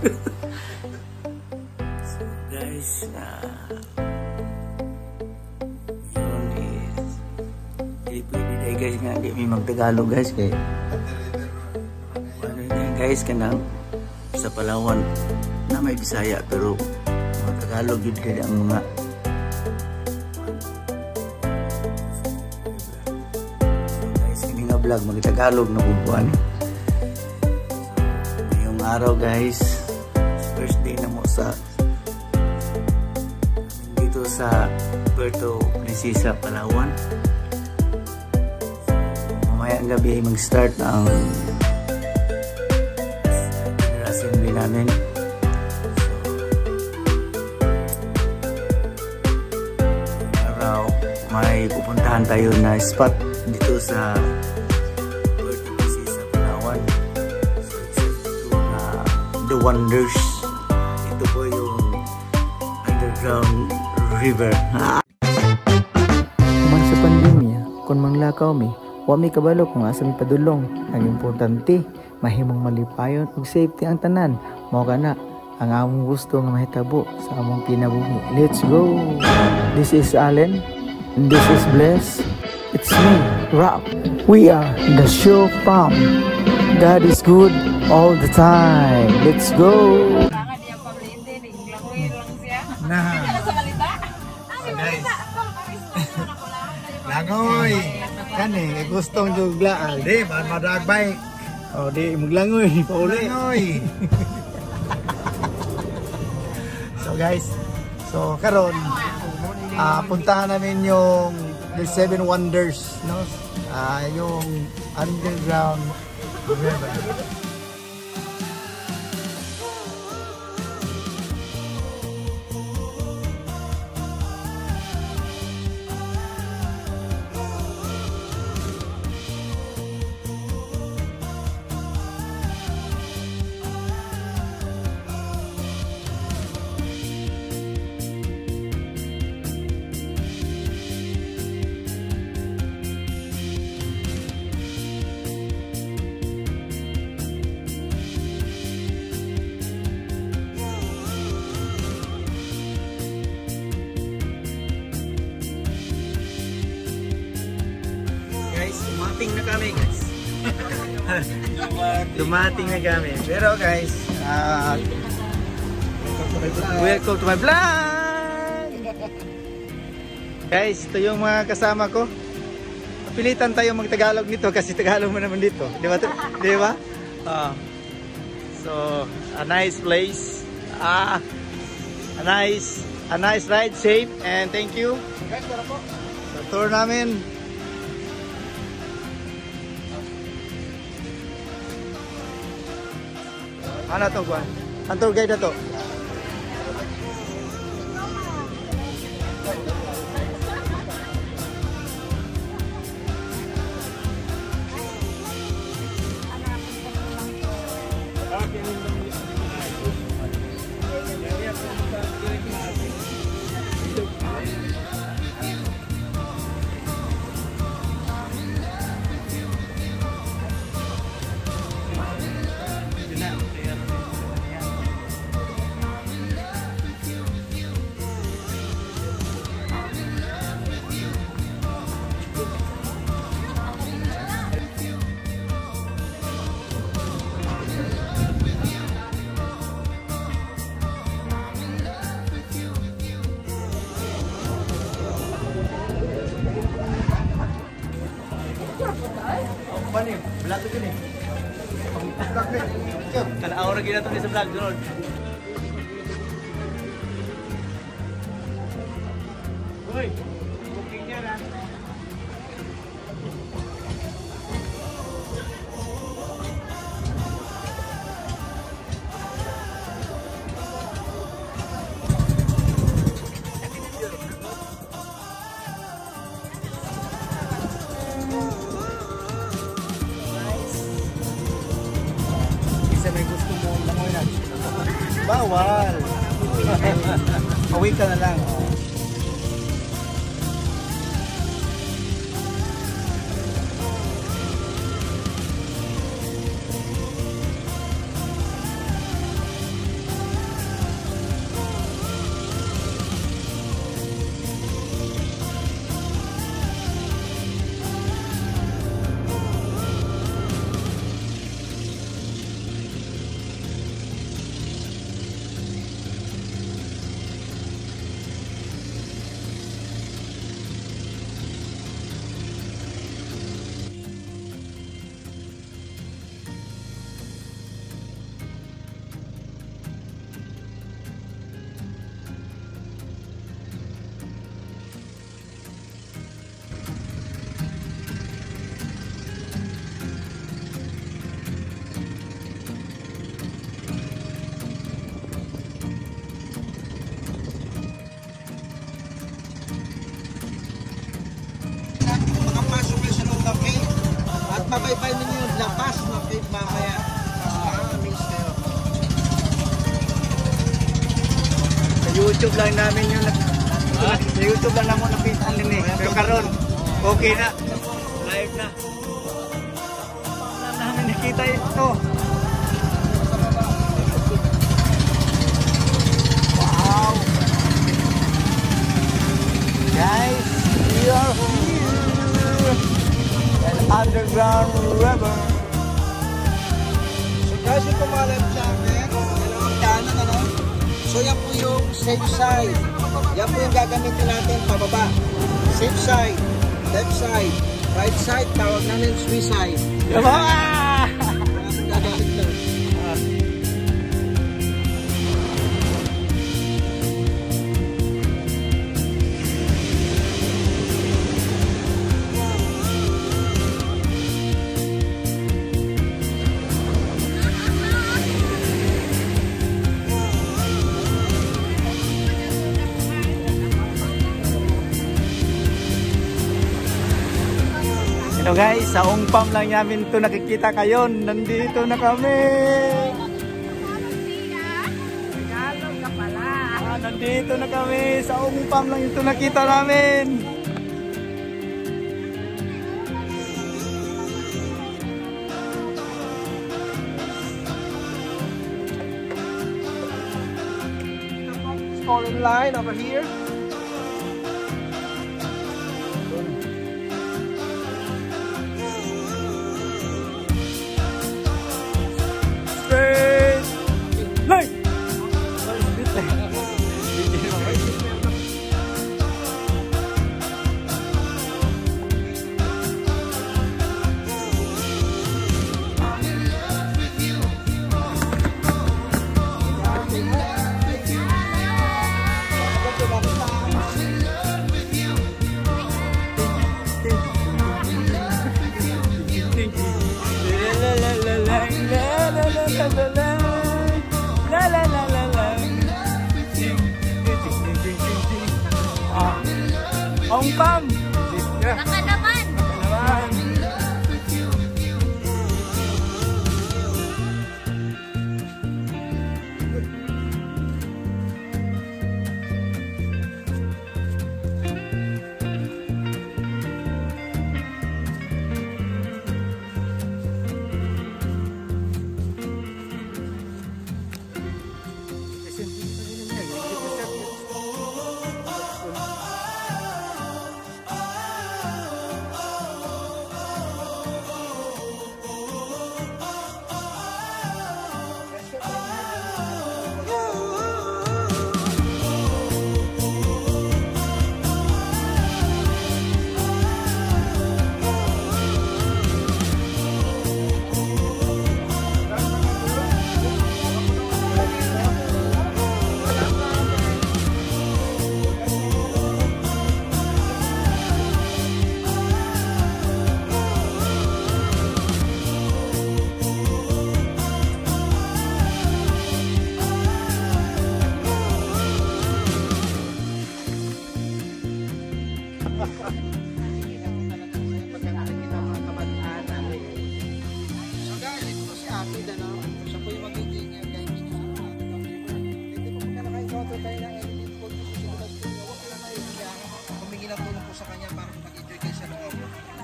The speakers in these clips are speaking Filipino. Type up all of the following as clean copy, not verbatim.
So guys, yun is hindi pwede tayo guys nga hindi may magtagalog guys kaya ano yun guys kanang sa Palawan na may Bisaya pero mga Tagalog yun kaya ang mga so guys hindi nga vlog mag-Tagalog na bubuan so ngayong araw guys first day na mo sa dito sa Puerto Princesa, Palawan. So, mamaya ang gabi mag-start ang dinner assembly namin. So, araw may pupuntahan tayo na spot dito sa Puerto Princesa, Palawan. So, isa dito na The Wonders. Ito po yung underground river. Man sa pandemya, kung manglakaw mi, wa mi kabalo kung asa mi padulong. Ang importante, mahimong malipayon ug safety ang tanan. Mao kana ang among gusto nga mahitabo sa among kinabuhi. Let's go. This is Allen. And this is Bless. It's me, Rob. We are the show fam. God is good all the time. Let's go. Nah. Guys. Langoy. Kani gustong jugla di madag bike. Oh, di maglangoy pauli. Langoy. So guys, so karon puntahan namin yung The Seven Wonders, no? Yung underground river. Dumating na kami guys. Dumating na kami. Pero guys, Welcome to my vlog! guys, ito yung mga kasama ko. Pilitan tayo mag-Tagalog nito kasi Tagalog mo naman dito. Di ba? Di ba? So, a nice place. A nice ride, safe, and thank you. Sa tour namin. Ano to, Juan? Ang tour guide na to. Pani, vlog ko ni. Vlog ni. Kana aura gina to ni sa vlog dunod. Hoy, booking niya na. May gusto mo langoy na. Bawal. Away ka na lang. YouTube lang namin yun. Sa YouTube lang naman napitan din eh. Pero karon, okay na. Live na. Wala namin nakita ito. Wow! Guys, we are here. An underground river. So guys, yung pumalag sa akin, dalawang kanan, ano? So yan po yung safe side. Yan po yung gagamitin natin pababa. Safe side, left side, right side, tawag namin suicide. Diba? Yan ang gagamit lang. Hello guys, sa Ungpam lang namin ito nakikita kayo. Nandito na kami. Nandito na kami. Sa Ungpam lang ito nakita namin. Fall in line over here. Ungpam! Baka naman!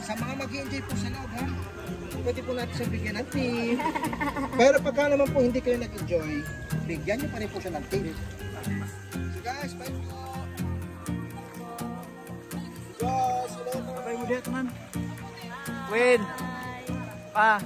Sa mga mag-enjoy po sa loob, ha? Pwede po natin siya bigyan ng tip. Pero pagka naman po hindi kayo nag-enjoy, bigyan nyo pa rin po siya ng tip. So guys, bye po. Guys, hello. Bye mo dito man. Win. Pa.